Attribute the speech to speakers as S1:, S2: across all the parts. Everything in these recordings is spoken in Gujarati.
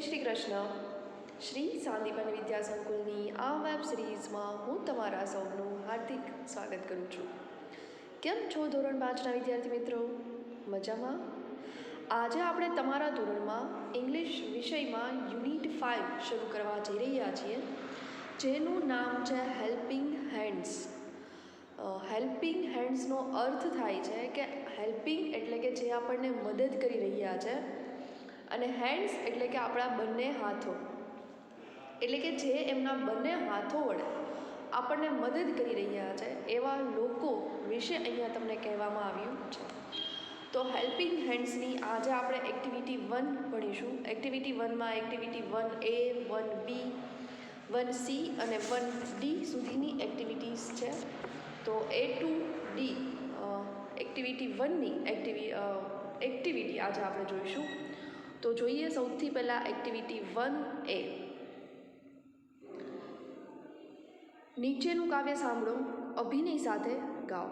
S1: શ્રી કૃષ્ણ. શ્રી સાંદીપન વિદ્યા સંકુલની આ વેબ સિરીઝમાં હું તમારા સૌનું હાર્દિક સ્વાગત કરું છું. કેમ છો ધોરણ 5ના વિદ્યાર્થી મિત્રો? મજામાં? આજે આપણે તમારા ધોરણમાં ઇંગ્લિશ વિષયમાં યુનિટ 5 શરૂ કરવા જઈ રહ્યા છીએ, જેનું નામ છે હેલ્પિંગ હેન્ડ્સ. હેલ્પિંગ હેન્ડ્સનો અર્થ થાય છે કે હેલ્પિંગ એટલે કે જે આપણને મદદ કરી રહ્યા છે, અને હેન્ડ્સ એટલે કે આપણા બંને હાથો, એટલે કે જે એમના બંને હાથો વડે આપણને મદદ કરી રહ્યા છે એવા લોકો વિશે અહીંયા તમને કહેવામાં આવ્યું છે. તો હેલ્પિંગ હેન્ડ્સની આજે આપણે એક્ટિવિટી 1 ભણીશું. એક્ટિવિટી 1માં એક્ટિવિટી 1A, 1B, 1C અને 1D સુધીની એક્ટિવિટીઝ છે. તો A to D એક્ટિવિટી 1ની એક્ટિવિટી આજે આપણે જોઈશું. તો જોઈએ સૌથી પહેલાં એક્ટિવિટી 1A. નીચેનું કાવ્ય સાંભળો, અભિનય સાથે ગાઓ.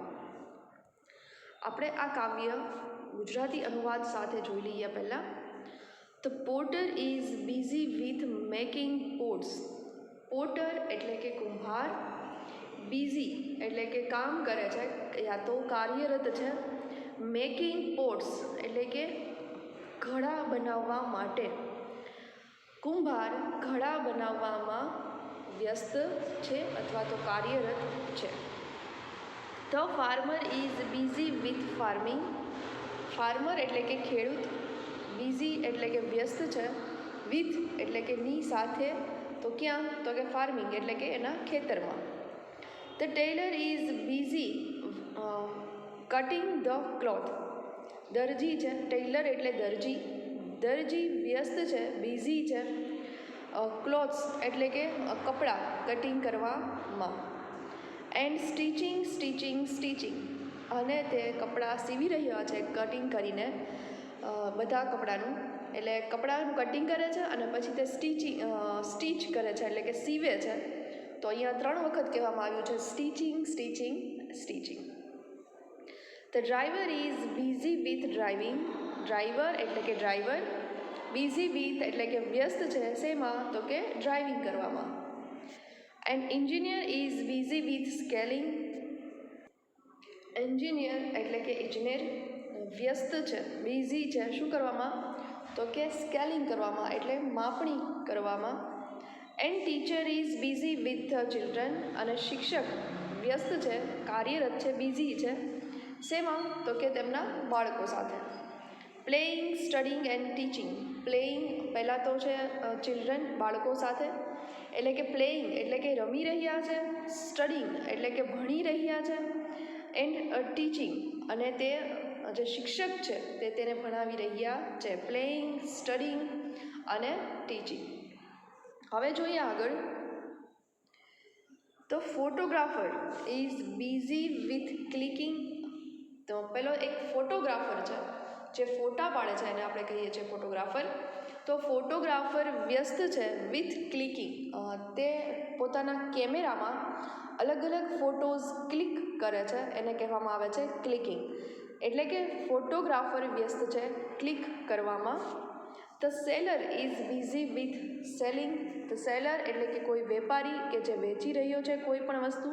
S1: આપણે આ કાવ્ય ગુજરાતી અનુવાદ સાથે જોઈ લઈએ પહેલાં. The Potter is busy with making pots. Potter એટલે કે કુંભાર, બિઝી એટલે કે કામ કરે છે યા તો કાર્યરત છે, મેકિંગ પોટ્સ એટલે કે ઘડા બનાવવા માટે. કુંભાર ઘડા બનાવવામાં વ્યસ્ત છે અથવા તો કાર્યરત છે. The farmer is busy with farming. Farmer એટલે કે ખેડૂત, બિઝી એટલે કે વ્યસ્ત છે, વિથ એટલે કે ની સાથે, તો ક્યાં? તો કે ફાર્મિંગ એટલે કે એના ખેતરમાં. The tailor is busy cutting the cloth. દરજી છે, ટેલર એટલે દરજી, દરજી વ્યસ્ત છે, બિઝી છે, ક્લોથ્સ એટલે કે કપડાં કટિંગ કરવામાં. એન્ડ સ્ટીચિંગ અને તે કપડાં સીવી રહ્યા છે, કટિંગ કરીને બધા કપડાનું, એટલે કપડાનું કટિંગ કરે છે અને પછી તે સ્ટીચ કરે છે એટલે કે સીવે છે. તો અહીંયા 3 વખત કહેવામાં આવ્યું છે stitching. The driver is busy with driving. Driver એટલે કે ડ્રાઈવર, બિઝી વિથ એટલે કે વ્યસ્ત છે, શેમાં? તો કે ડ્રાઇવિંગ કરવામાં. And engineer is busy with scaling. Engineer એટલે કે ઇજનેર વ્યસ્ત છે, બિઝી છે, શું કરવામાં? તો કે સ્કેલિંગ કરવામાં એટલે માપણી કરવામાં. And teacher is busy with the children. અને શિક્ષક વ્યસ્ત છે, કાર્યરત છે, બિઝી છે, શેમાં? તો કે તેમના બાળકો સાથે. Playing, studying and teaching. Playing પહેલાં તો છે ચિલ્ડ્રન, બાળકો સાથે, એટલે કે પ્લેઇંગ એટલે કે રમી રહ્યા છે, સ્ટડીંગ એટલે કે ભણી રહ્યા છે, એન્ડ ટીચિંગ અને તે જે શિક્ષક છે તે તેને ભણાવી રહ્યા છે. પ્લેઇંગ, સ્ટડીંગ અને ટીચિંગ. હવે જોઈએ આગળ. The photographer is busy with clicking. તો પેલો એક ફોટોગ્રાફર છે જે ફોટા પાડે છે, એને આપણે કહીએ છીએ ફોટોગ્રાફર. તો ફોટોગ્રાફર વ્યસ્ત છે વિથ ક્લિકિંગ. તે પોતાના કેમેરામાં અલગ અલગ ફોટોઝ ક્લિક કરે છે, એને કહેવામાં આવે છે ક્લિકિંગ. એટલે કે ફોટોગ્રાફર વ્યસ્ત છે ક્લિક કરવામાં. The seller is busy with selling. The seller એટલે કે કોઈ વેપારી કે જે વેચી રહ્યો છે કોઈ પણ વસ્તુ,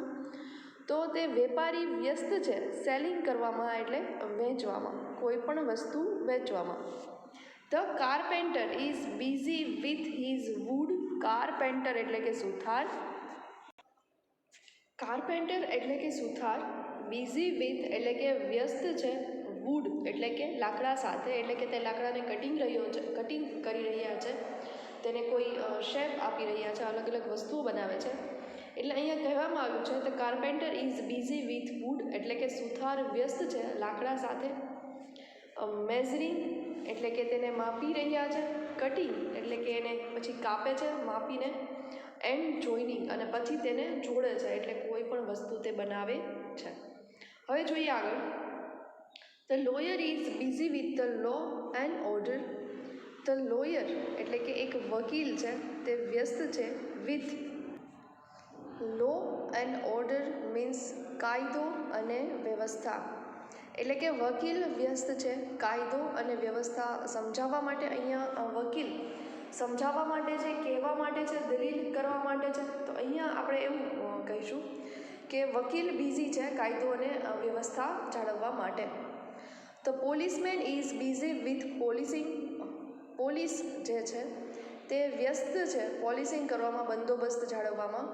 S1: તો તે વેપારી વ્યસ્ત છે સેલિંગ કરવામાં એટલે વેચવામાં, કોઈ પણ વસ્તુ વેચવામાં. The carpenter is busy with his wood. Carpenter એટલે કે સુથાર, કાર્પેન્ટર એટલે કે સુથાર, બિઝી વિથ એટલે કે વ્યસ્ત છે, વુડ એટલે કે લાકડા સાથે, એટલે કે તે લાકડાને કટિંગ કરી રહ્યા છે, તેને કોઈ શેપ આપી રહ્યા છે, અલગ અલગ વસ્તુઓ બનાવે છે. એટલે અહીંયા કહેવામાં આવ્યું છે the carpenter is busy with wood એટલે કે સુથાર વ્યસ્ત છે લાકડા સાથે. મેઝરિંગ એટલે કે તેને માપી રહ્યા છે, કટિંગ એટલે કે એને પછી કાપે છે માપીને, એન્ડ જોઈનિંગ અને પછી તેને જોડે છે એટલે કોઈ પણ વસ્તુ તે બનાવે છે. હવે જોઈએ આગળ. The lawyer is busy with the law and order. The lawyer એટલે કે એક વકીલ છે, તે વ્યસ્ત છે with law and order means કાયદો અને વ્યવસ્થા. એટલે કે વકીલ વ્યસ્ત છે કાયદો અને વ્યવસ્થા સમજાવવા માટે અહીંયા વકીલ સમજાવવા માટે છે, કહેવા માટે છે, દલીલ કરવા માટે છે? તો અહીંયા આપણે એવું કહીશું કે વકીલ બિઝી છે કાયદો અને વ્યવસ્થા જાળવવા માટે. The policeman is busy with polishing. Police જે છે તે વ્યસ્ત છે પોલિસિંગ કરવામાં, બંદોબસ્ત જાળવવામાં.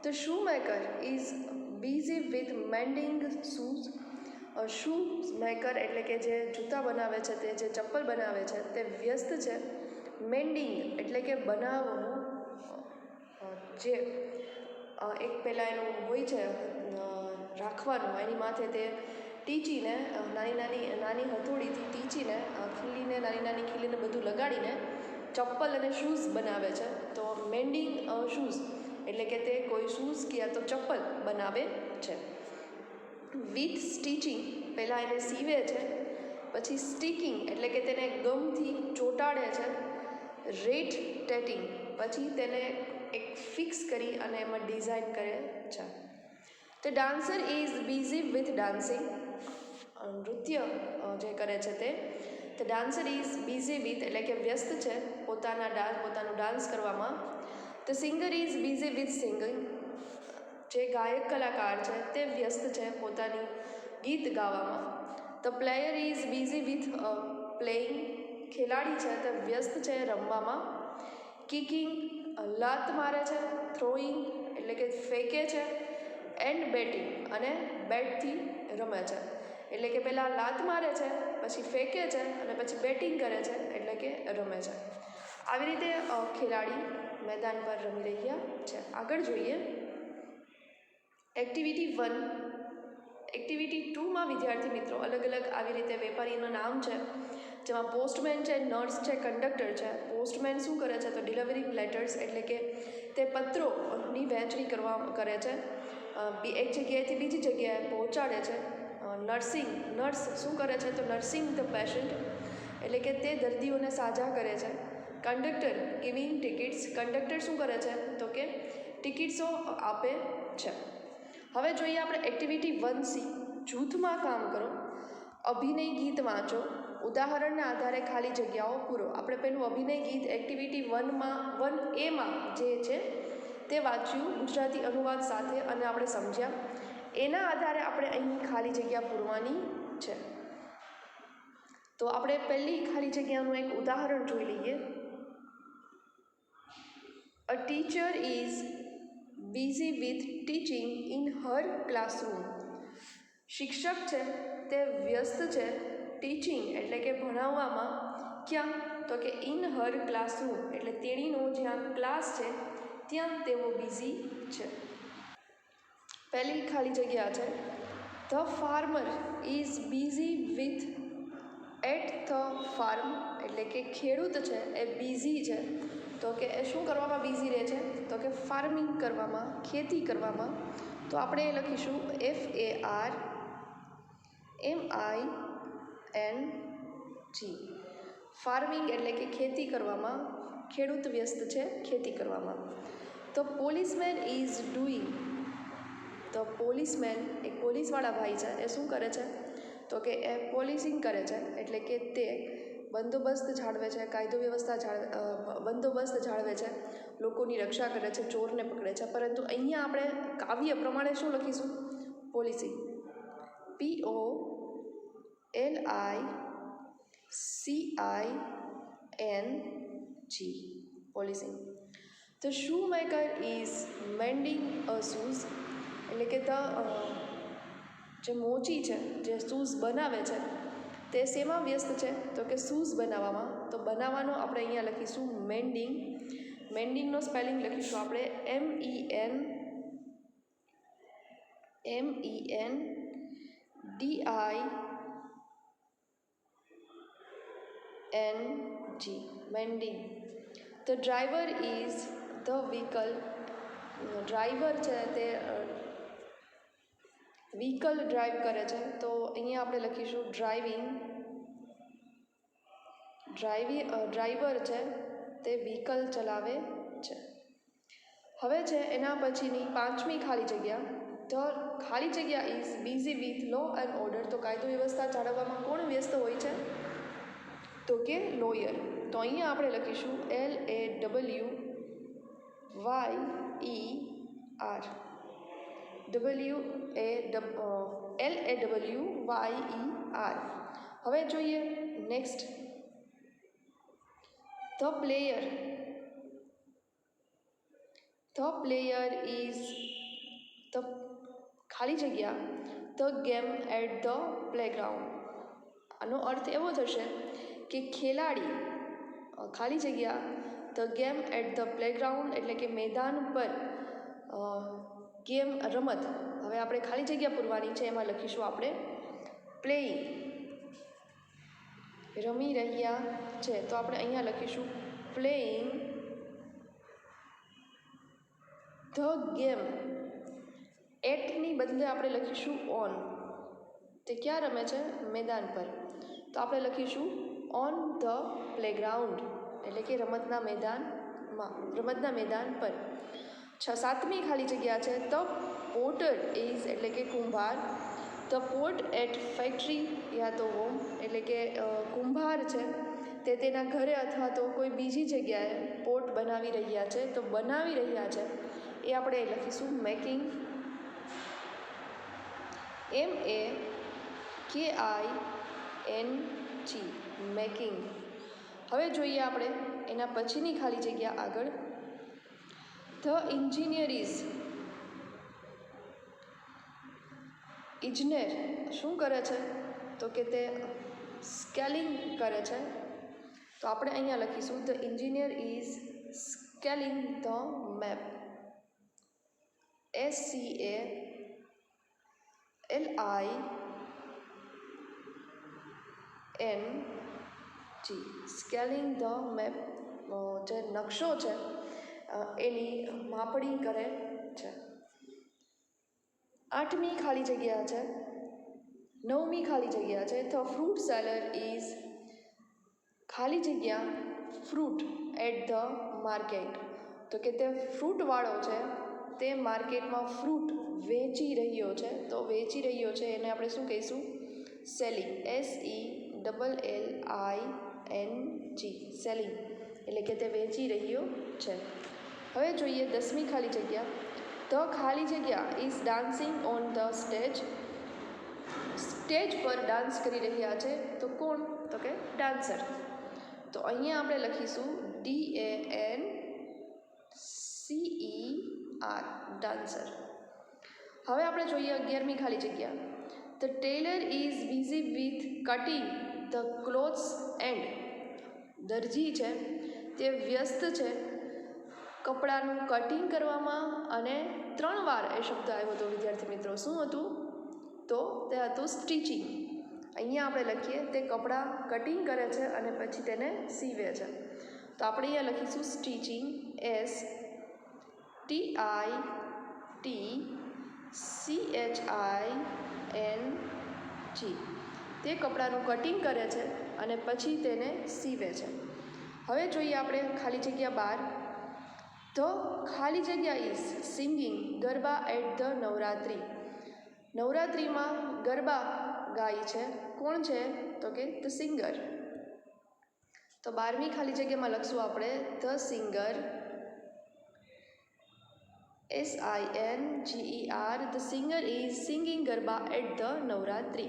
S1: The Shoemaker is busy with mending shoes. Shoes maker એટલે કે જે જૂતા બનાવે છે, તે જે ચપ્પલ બનાવે છે, તે વ્યસ્ત છે મેન્ડિંગ એટલે કે બનાવવું. જે એક પહેલાં એનું હોય છે રાખવાનું, એની માથે તે ટીચીને નાની હથોડીથી ટીચીને ખીલીને બધું લગાડીને ચપ્પલ અને શૂઝ બનાવે છે. તો મેન્ડિંગ શૂઝ એટલે કે તે કોઈ શૂઝ કે તો ચપ્પલ બનાવે છે. વિથ સ્ટીચિંગ પહેલાં એને સીવે છે, પછી સ્ટીકિંગ એટલે કે તેને ગમથી ચોંટાડે છે. રેટ ટેટિંગ પછી તેને એક ફિક્સ કરી અને એમાં ડિઝાઇન કરે છે. The dancer is busy with dancing. નૃત્ય જે કરે છે તે. The dancer is busy with એટલે કે વ્યસ્ત છે પોતાનું ડાન્સ કરવામાં. The singer is busy with singing. જે ગાયક કલાકાર છે તે વ્યસ્ત છે પોતાની ગીત ગાવામાં. The player is busy with playing. ખેલાડી છે તે વ્યસ્ત છે રમવામાં. કિકિંગ લાત મારે છે. થ્રોઈંગ એટલે કે ફેંકે છે. એન્ડ બેટિંગ અને બેટથી રમે છે. એટલે કે પહેલાં લાત મારે છે, પછી ફેંકે છે અને પછી બેટિંગ કરે છે એટલે કે રમે છે. આવી રીતે ખેલાડી મેદાન પર રમી રહ્યા છે. આગળ જોઈએ એક્ટિવિટી 1. એક્ટિવિટી 2માં વિદ્યાર્થી મિત્રો અલગ અલગ આવી રીતે વેપારીનું નામ છે, જેમાં પોસ્ટમેન છે, નર્સ છે, કંડક્ટર છે. પોસ્ટમેન શું કરે છે તો ડિલિવરિંગ લેટર્સ એટલે કે તે પત્રોની વહેંચણી કરે છે, એક જગ્યાએથી બીજી જગ્યાએ પહોંચાડે છે. નર્સ શું કરે છે તો નર્સિંગ ધ પેશન્ટ એટલે કે તે દર્દીઓને સાજા કરે છે. Conductor giving tickets. કંડક્ટર શું કરે છે તો કે ટિકિટ્સો આપે છે. હવે જોઈએ આપણે એક્ટિવિટી 1C. જૂથમાં કામ કરો. અભિનય ગીત વાંચો. ઉદાહરણના આધારે ખાલી જગ્યાઓ પૂરો. આપણે પેલું અભિનય ગીત એક્ટિવિટી 1A જે છે તે વાંચ્યું ગુજરાતી અનુવાદ સાથે અને આપણે સમજ્યા. એના આધારે આપણે અહીં ખાલી જગ્યા પૂરવાની છે. તો આપણે પહેલી ખાલી જગ્યાનું એક ઉદાહરણ જોઈ લઈએ. A teacher is busy with teaching in her classroom. શિક્ષક છે તે વ્યસ્ત છે ટીચિંગ એટલે કે ભણાવવામાં. ક્યાં તો કે ઇન હર ક્લાસરૂમ એટલે તેણીનો જ્યાં ક્લાસ છે ત્યાં તેઓ બિઝી છે. પહેલી ખાલી જગ્યા છે the farmer is busy with at the farm એટલે કે ખેડૂત છે એ બિઝી છે તો કે એ શું કરવામાં બિઝી રહે છે તો કે ફાર્મિંગ કરવામાં, ખેતી કરવામાં. તો આપણે એ લખીશું FARMING. ફાર્મિંગ એટલે કે ખેતી કરવામાં. ખેડૂત વ્યસ્ત છે ખેતી કરવામાં. The policeman is doing. તો પોલીસમેન એક પોલીસવાળા ભાઈ છે એ શું કરે છે તો કે એ પોલીસિંગ કરે છે એટલે કે તે બંદોબસ્ત જાળવે છે, કાયદો વ્યવસ્થા બંદોબસ્ત જાળવે છે, લોકોની રક્ષા કરે છે, ચોરને પકડે છે. પરંતુ અહીંયા આપણે કાવ્ય પ્રમાણે શું લખીશું polishing. POLICING polishing. The shoe maker is mending a shoes એટલે કે જે મોચી છે જે શૂઝ બનાવે છે તે શેમાં વ્યસ્ત છે તો કે શૂઝ બનાવવામાં. તો બનાવવાનો આપણે અહીંયા લખીશું મેન્ડિંગ. મેન્ડિંગનો સ્પેલિંગ લખીશું આપણે MENDING. Mending. The driver is the vehicle. Driver છે તે વ્હીકલ ડ્રાઈવ કરે છે તો અહીંયા આપણે લખીશું ડ્રાઇવિંગ. ડ્રાઈવર છે તે વ્હીકલ ચલાવે છે. હવે છે એના પછીની 5મી ખાલી જગ્યા. ધ ખાલી જગ્યા is busy with law and order. તો કાયદો વ્યવસ્થા જાળવવામાં કોણ વ્યસ્ત હોય છે તો કે લોયર. તો અહીંયા આપણે લખીશું LAWYER. હવે જોઈએ next, the player is the ખાલી જગ્યા the game at the playground. આનો અર્થ એવો થશે કે ખેલાડી ખાલી જગ્યા the game at the playground એટલે કે મેદાન પર ગેમ રમત. હવે આપણે ખાલી જગ્યા પૂરવાની છે, એમાં લખીશું આપણે પ્લેઇંગ, રમી રહ્યા છે. તો આપણે અહીંયા લખીશું પ્લેઇંગ ધ ગેમ. એટની બદલે આપણે લખીશું ઓન. તે ક્યાં રમે છે? મેદાન પર. તો આપણે લખીશું ઓન ધ પ્લેગ્રાઉન્ડ એટલે કે રમતના મેદાન પર. 7મી ખાલી જગ્યા છે ધ પોટર ઇઝ એટલે કે કુંભાર. ધ પોટ એટ ફેક્ટરી યા તો હોમ એટલે કે કુંભાર છે તે તેના ઘરે અથવા તો કોઈ બીજી જગ્યાએ પોટ બનાવી રહ્યા છે. તો બનાવી રહ્યા છે એ આપણે લખીશું મેકિંગ, MEKING, મેકિંગ. હવે જોઈએ આપણે એના પછીની ખાલી જગ્યા આગળ, ધ ઇન્જિનિયર ઇજનેર શું કરે છે? તો કે તે સ્કેલિંગ કરે છે. તો આપણે અહીંયા લખીશું the engineer is scaling the map, SCALING, scaling the map. જે નકશો છે એની માપણી કરે છે. 8મી ખાલી જગ્યા છે, 9મી ખાલી જગ્યા છે ધ ફ્રૂટ સેલર ઇઝ ખાલી જગ્યા ફ્રૂટ એટ ધ માર્કેટ. તો કે તે ફ્રૂટવાળો છે તે માર્કેટમાં ફ્રૂટ વેચી રહ્યો છે. તો વેચી રહ્યો છે એને આપણે શું કહીશું? સેલિંગ, SELLING, સેલિંગ એટલે કે તે વેચી રહ્યો છે. હવે જોઈએ 10મી ખાલી જગ્યા, ધ ખાલી જગ્યા is dancing on the stage. Stage પર ડાન્સ કરી રહ્યા છે. તો કોણ? તો કે ડાન્સર. તો અહીંયા આપણે લખીશું DANCER, ડાન્સર. હવે આપણે જોઈએ 11મી ખાલી જગ્યા, the tailor is busy with cutting the clothes and. દરજી છે તે વ્યસ્ત છે કપડાનું કટિંગ કરવામાં. અને 3 વાર એ શબ્દ આવ્યો હતો વિદ્યાર્થી મિત્રો. શું હતું? તો તે હતું સ્ટિચિંગ. અહીંયા આપણે લખીએ તે કપડાં કટિંગ કરે છે અને પછી તેને સીવે છે. તો આપણે અહીંયા લખીશું સ્ટિચિંગ, STITCHING. તે કપડાનું કટિંગ કરે છે અને પછી તેને સીવે છે. હવે જોઈએ આપણે ખાલી જગ્યા 12, ધ ખાલી જગ્યા is singing garba at the Navratri. નવરાત્રિમાં ગરબા ગાય છે. કોણ છે? તો કે ધ સિંગર. તો 12મી ખાલી જગ્યામાં લખશું આપણે the singer, SINGER. The singer is singing garba at the Navratri.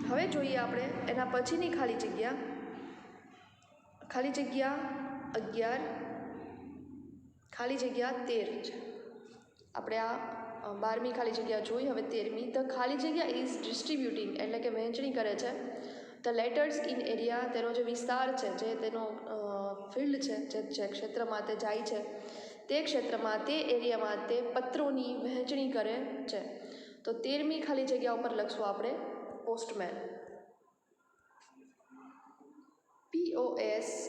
S1: હવે જોઈએ આપણે એના પછીની ખાલી જગ્યા 11, ખાલી જગ્યા 13 છે. આપણે આ 12મી ખાલી જગ્યા જોઈ. હવે 13મી, ધ ખાલી જગ્યા ઇઝ ડિસ્ટ્રીબ્યુટિંગ એટલે કે વહેંચણી કરે છે. ધ લેટર્સ ઇન એરિયા, તેનો જે વિસ્તાર છે, જે તેનો ફિલ્ડ છે, જે ક્ષેત્રમાં તે જાય છે તે ક્ષેત્રમાં, તે એરિયામાં તે પત્રોની વહેંચણી કરે છે. તો 13મી ખાલી જગ્યા ઉપર લખશું આપણે પોસ્ટમેન, POSTMAN.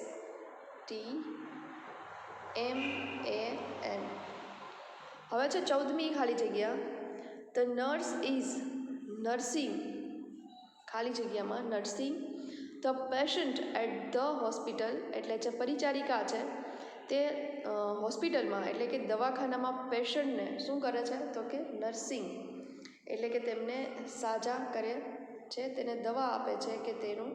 S1: હવે છે 14મી ખાલી જગ્યા, ધ નર્સ ઇઝ નર્સિંગ, ખાલી જગ્યામાં nursing the patient at the hospital એટલે જે પરિચારિકા છે તે હોસ્પિટલમાં એટલે કે દવાખાનામાં પેશન્ટને શું કરે છે? તો કે નર્સિંગ એટલે કે તેમને સાજા કરે છે, તેને દવા આપે છે કે તેનું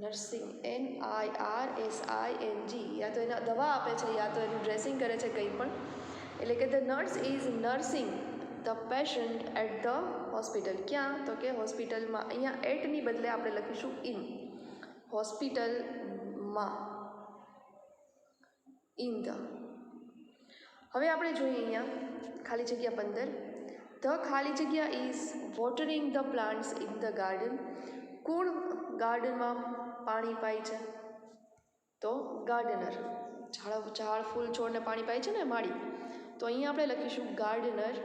S1: નર્સિંગ, NIRSING, યા તો એના દવા આપે છે યા તો એનું ડ્રેસિંગ કરે છે કંઈ પણ. એટલે કે the nurse is nursing the patient at the hospital. ક્યાં? તો કે હોસ્પિટલમાં. અહીંયા એટની બદલે આપણે લખીશું ઇન. હોસ્પિટલમાં, ઇન ધ. હવે આપણે જોઈએ અહીંયા ખાલી જગ્યા 15. ધ ખાલી જગ્યા is watering the plants in the garden. કોણ ગાર્ડનમાં પાણી પાય છે? તો ગાર્ડનર. ઝાડ ફૂલ છોડને પાણી પાય છે ને માળી. તો અહીંયા આપણે લખીશું ગાર્ડનર.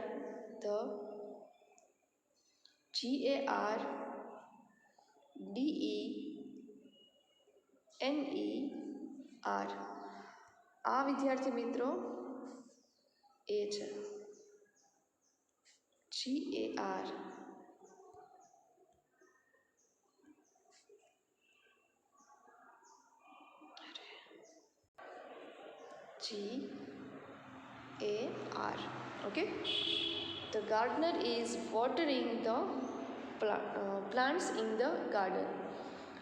S1: The GARDENER. આ વિદ્યાર્થી મિત્રો એ છે GAR. GAR. Okay. The gardener is watering the plants in the garden.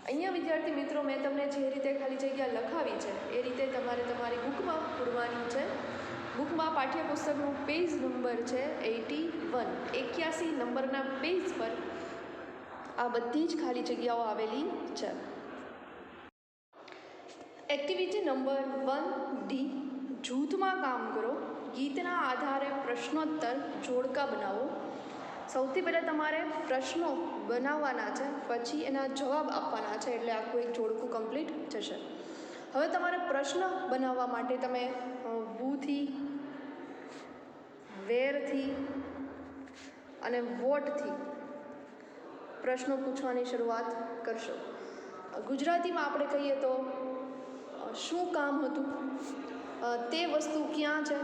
S1: અહીંયા વિદ્યાર્થી મિત્રો મેં તમને જે રીતે ખાલી જગ્યા લખાવી છે એ રીતે તમારે તમારી બુકમાં પૂરવાની છે. બુકમાં પાઠ્યપુસ્તકનું પેજ નંબર છે 81 નંબરના પેજ પર આ બધી જ ખાલી જગ્યાઓ આવેલી છે. એક્ટિવિટી નંબર 1D, જૂથમાં કામ કરો. ગીતના આધારે પ્રશ્નોત્તર જોડકા બનાવો. સૌથી પહેલાં તમારે પ્રશ્નો બનાવવાના છે, પછી એના જવાબ આપવાના છે, એટલે આખું એક જોડકું કમ્પ્લીટ થશે. હવે તમારે પ્રશ્ન બનાવવા માટે તમે વૂથી, વેરથી અને વોટથી પ્રશ્નો પૂછવાની શરૂઆત કરશો. ગુજરાતીમાં આપણે કહીએ તો શું કામ હતું, તે વસ્તુ ક્યાં છે,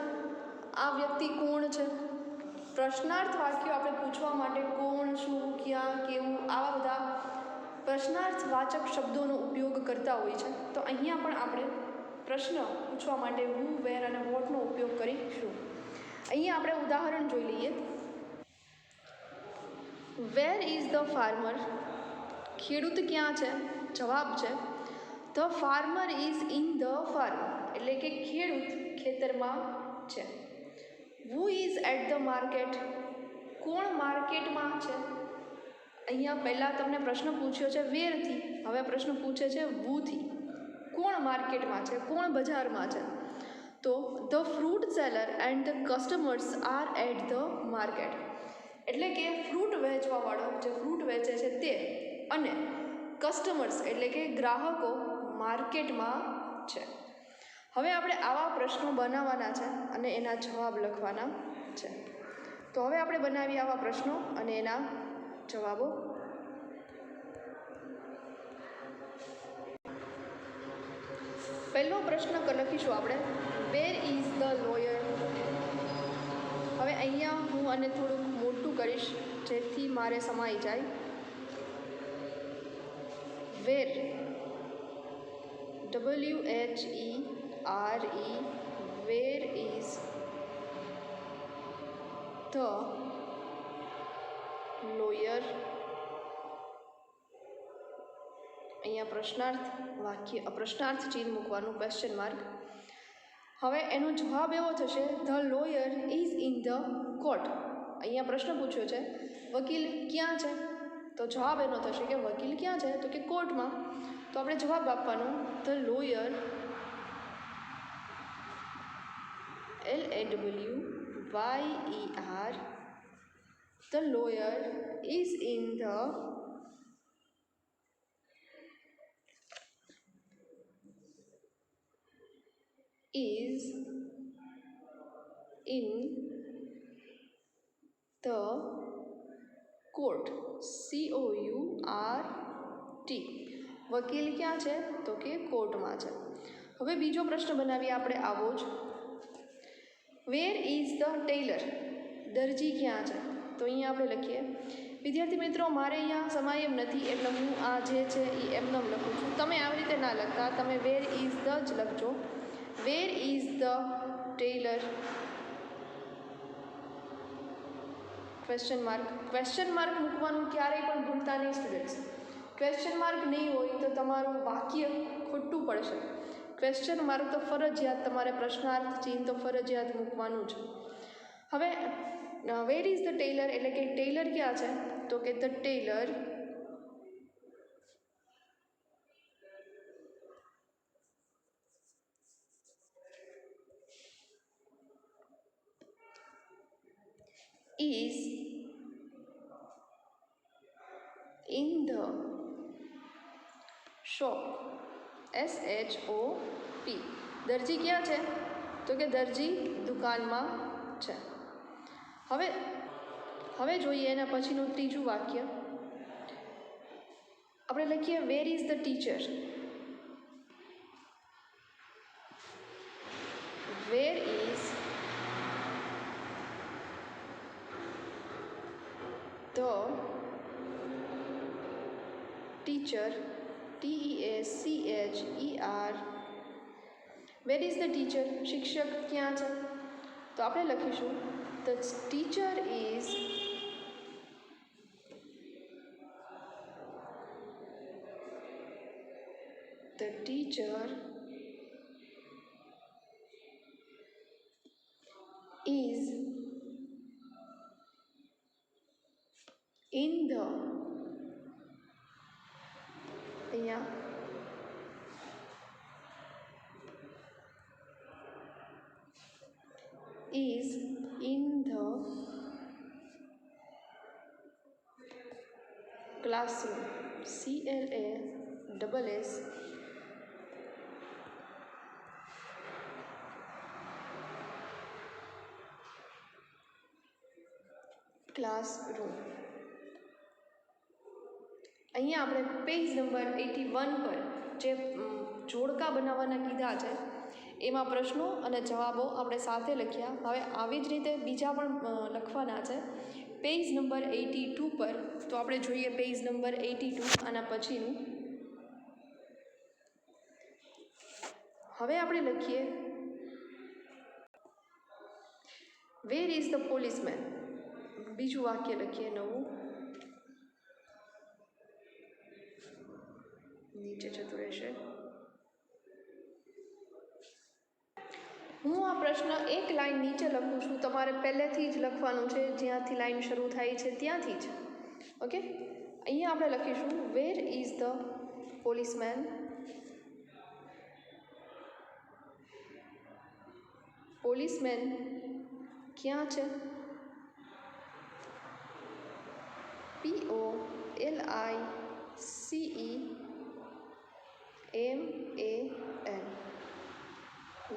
S1: આ વ્યક્તિ કોણ છે. પ્રશ્નાર્થ વાક્યો આપણે પૂછવા માટે કોણ, શું, ક્યાં, કેવું આવા બધા પ્રશ્નાર્થવાચક શબ્દોનો ઉપયોગ કરતા હોય છે. તો અહીંયા પણ આપણે પ્રશ્ન પૂછવા માટે હુ, વેર અને વોટનો ઉપયોગ કરીશું. અહીંયા આપણે ઉદાહરણ જોઈ લઈએ. Where is the farmer? ખેડૂત ક્યાં છે? જવાબ છે the farmer is in the farm, એટલે કે ખેડૂત ખેતરમાં છે. Who is at the market? કોણ માર્કેટમાં છે? અહીંયા પહેલાં તમને પ્રશ્ન પૂછ્યો છે વેરથી, હવે પ્રશ્ન પૂછે છે વૂથી. કોણ માર્કેટમાં છે? કોણ બજારમાં છે? તો the fruit seller and the customers are at the market, એટલે કે ફ્રૂટ વેચવાવાળો જે ફ્રૂટ વેચે છે તે અને કસ્ટમર્સ એટલે કે ગ્રાહકો માર્કેટમાં છે. હવે આપણે આવા પ્રશ્નો બનાવવાના છે અને એના જવાબ લખવાના છે. તો હવે આપણે બનાવીએ આવા પ્રશ્નો અને એના જવાબો. પહેલો પ્રશ્ન લખીશું આપણે, વેર ઇઝ ધ લોયર? હવે અહીંયા હું આને થોડુંક મોટું કરીશ જેથી મારે સમાઈ જાય. વેર, WHERE, wear is the lawyer? અહીંયા પ્રશ્નાર્થ ચિહ્ન મૂકવાનું, ક્વેશ્ચન માર્ક. હવે એનો જવાબ એવો થશે the lawyer is in the court. અહીંયા પ્રશ્ન પૂછ્યો છે વકીલ ક્યાં છે? તો જવાબ એનો થશે કે વકીલ ક્યાં છે? તો કે કોર્ટમાં. તો આપણે જવાબ આપવાનો the lawyer, LAWYER, the lawyer is in the is in the court, COURT. વકીલ ક્યાં છે? તો કે કોર્ટમાં છે. હવે બીજો પ્રશ્ન બનાવીએ આપણે આવો જ. Where is the tailor? દરજી ક્યાં છે? તો અહીંયા આપણે લખીએ. વિદ્યાર્થી મિત્રો મારે અહીંયા સમાય એમ નથી એટલે હું આ જે છે એ એમનેમ લખું છું. તમે આવી રીતે ના લખતા, તમે વેર ઇઝ ધ જ લખજો. વેર is the Taylor? Question mark મૂકવાનું ક્યારેય પણ ભૂલતા નહીં સ્ટુડન્ટ્સ. ક્વેશ્ચન માર્ક નહીં હોય તો તમારું વાક્ય ખોટું પડશે. ક્વેશ્ચન માર્ક તો ફરજિયાત, તમારે પ્રશ્નાર્થ ચિહ્ન તો ફરજિયાત મૂકવાનું છે. હવે વેર ઇઝ ધ ટેલર એટલે કે ટેલર ક્યાં છે, તો કે the Taylor is in the shop. SHOP. દરજી ક્યાં છે, તો કે દરજી દુકાનમાં છે. હવે જોઈએ એના પછીનું ત્રીજું વાક્ય. આપણે લખીએ વેર is the teacher. Wear is the teacher. TEACHER. Wear is the teacher, શિક્ષક ક્યાં છે, તો આપણે લખીશું the teacher is in the, અહીંયા is in the classroom. CLASS classroom. અહીંયા આપણે પેજ નંબર 81 પર જે જોડકા બનાવવાના કીધા છે એમાં પ્રશ્નો અને જવાબો આપણે સાથે લખ્યા. હવે આવી જ રીતે બીજા પણ લખવાના છે પેજ નંબર 82 પર. તો આપણે જોઈએ પેજ નંબર 82 આના પછીનું. હવે આપણે લખીએ વેર ઇઝ ધ પોલીસમેન. બીજું વાક્ય લખીએ નવું, નીચે જતું રહેશે. હું આ પ્રશ્ન એક લાઈન નીચે લખું છું, તમારે પહેલેથી જ લખવાનું છે જ્યાંથી લાઈન શરૂ થાય છે ત્યાંથી જ. ઓકે, અહીંયા આપણે લખીશું વેર ઇઝ ધ પોલીસમેન. પોલીસમેન ક્યાં છે, POLICEMAN.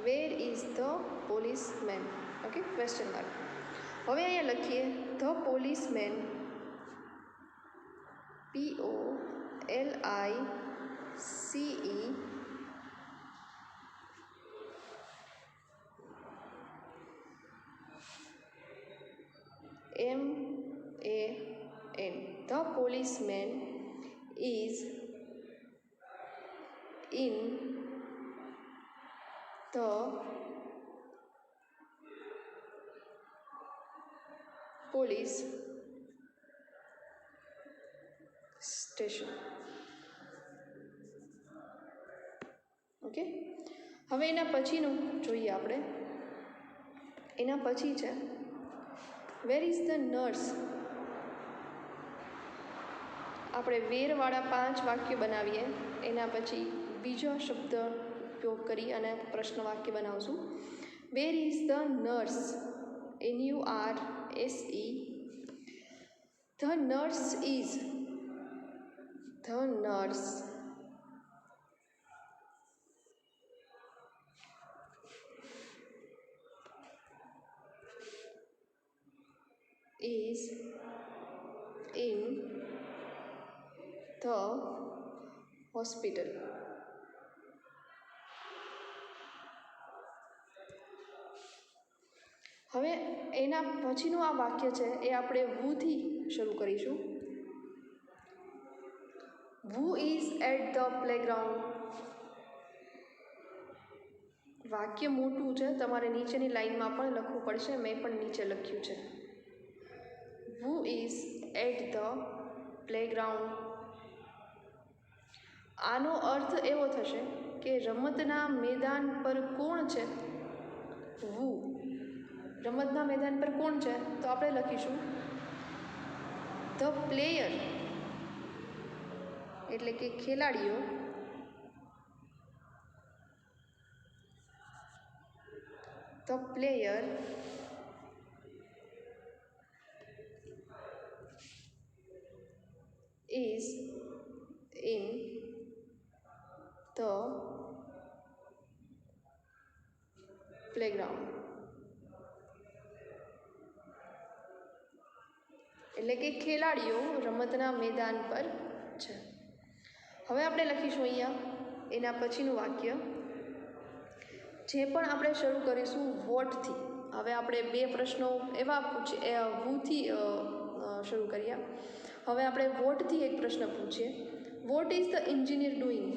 S1: Wear is the policeman. Okay, question mark. હવે અહીંયા લખીએ the policeman, POLICEMAN. The policeman is in the police station. Okay, હવે એના પછીનું જોઈએ આપણે. એના પછી છે વેર ઇઝ ધ નર્સ. આપણે વેરવાળા 5 વાક્ય બનાવીએ, એના પછી બીજો શબ્દ ઉપયોગ કરી અને પ્રશ્ન વાક્ય બનાવશું. વેર is the nurse, NURSE. The nurse is, the nurse is in the hospital. હવે એના પછીનું આ વાક્ય છે એ આપણે વૂથી શરૂ કરીશું. Who is at the playground. વાક્ય મોટું છે, તમારે નીચેની લાઈનમાં પણ લખવું પડશે, મેં પણ નીચે લખ્યું છે. Who is at the playground? આનો અર્થ એવો થશે કે રમતના મેદાન પર કોણ છે? વુ. રમતના મેદાન પર કોણ છે? તો આપણે લખીશું ધ પ્લેયર, એટલે કે ખેલાડીઓ, the player is in the playground. એટલે કે ખેલાડીઓ રમતના મેદાન પર છે. હવે આપણે લખીશું અહીંયા એના પછીનું વાક્ય, જે પણ આપણે શરૂ કરીશું વોટથી. હવે આપણે બે પ્રશ્નો એવા વુથી શરૂ કર્યા. હવે આપણે વોટથી એક પ્રશ્ન પૂછીએ. What is the engineer doing?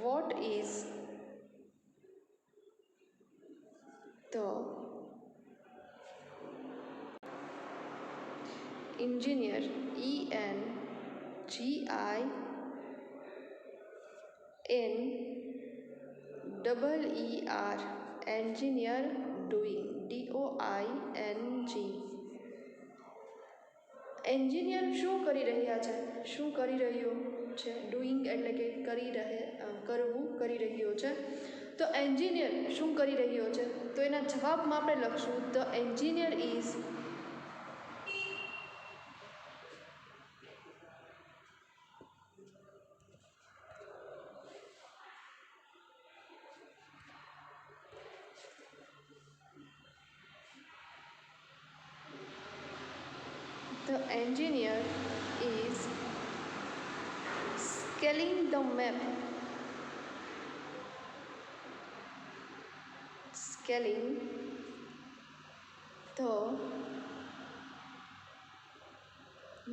S1: What is the engineer, ENGINEER, engineer doing, DOING. Engineer શું કરી રહ્યા છે? શું કરી રહ્યો છે? ડુઈંગ એટલે કે કરવું, કરી રહ્યો છે. તો એન્જિનિયર શું કરી રહ્યો છે? તો એના જવાબમાં આપણે લખશું the engineer is The engineer is scaling the map. Scaling the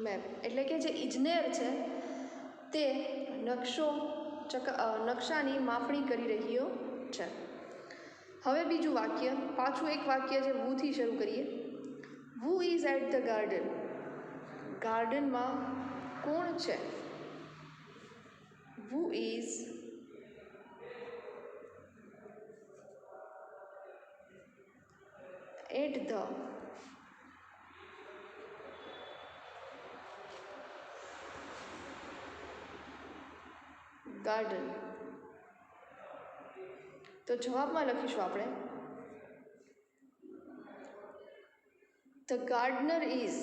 S1: map. એટલે કે જે ઇજનેર છે તે નકશાની માપણી કરી રહ્યો છે. હવે બીજું વાક્ય, પાછું એક વાક્ય જે વુથી શરૂ કરીએ. Who is at the garden? ગાર્ડનમાં કોણ છે? Who is at the garden. તો જવાબમાં લખીશું આપણે the gardener is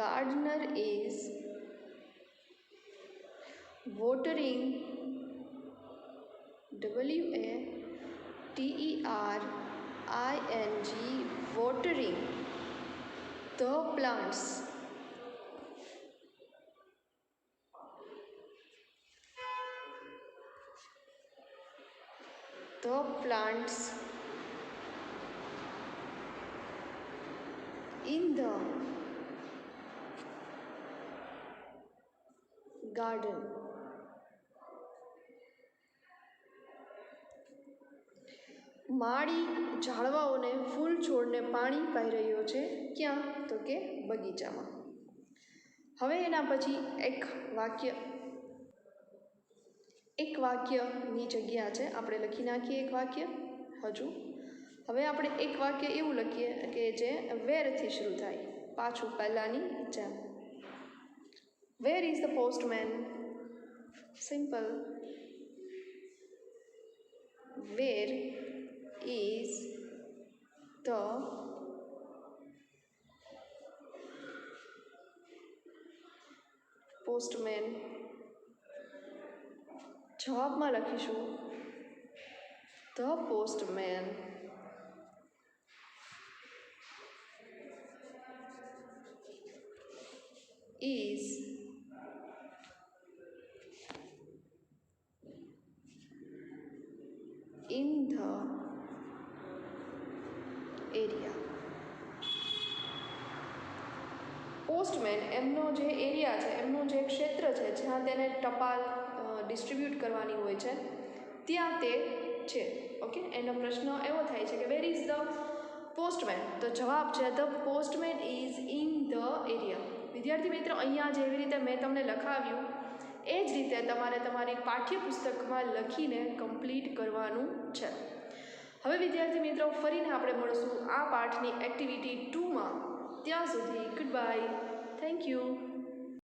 S1: gardener is watering, WATERING, watering the plants. The plants in the garden. માળી ઝાડવાઓને, ફૂલ છોડને પાણી પાઈ રહ્યો છે. ક્યાં? તો કે બગીચામાં. હવે એના પછી એક વાક્યની જગ્યા છે, આપણે લખી નાખીએ એક વાક્ય હજુ. હવે આપણે એક વાક્ય એવું લખીએ કે જે વેરથી શરૂ થાય, પાછું પહેલાંની જેમ. વેર is the postman? Simple. Wear is the postman? જવાબમાં લખીશું the postman is in the area. Postman એમનો જે એરિયા છે, એમનું જે ક્ષેત્ર છે જ્યાં તેને ટપાલ ડિસ્ટ્રીબ્યુટ કરવાની હોય છે, ત્યાં તે છે. ઓકે, એનો પ્રશ્ન એવો થાય છે કે વેર ઇઝ ધ પોસ્ટમેન? તો જવાબ છે the postman is in the area. વિદ્યાર્થી મિત્રો, અહીંયા જેવી રીતે મેં તમને લખાવ્યું એ જ રીતે તમારે તમારી પાઠ્યપુસ્તકમાં લખીને કમ્પ્લીટ કરવાનું છે. હવે વિદ્યાર્થી મિત્રો, ફરીને આપણે મળશું આ પાઠની એક્ટિવિટી 2માં. ત્યાં સુધી ગુડ બાય. Thank you.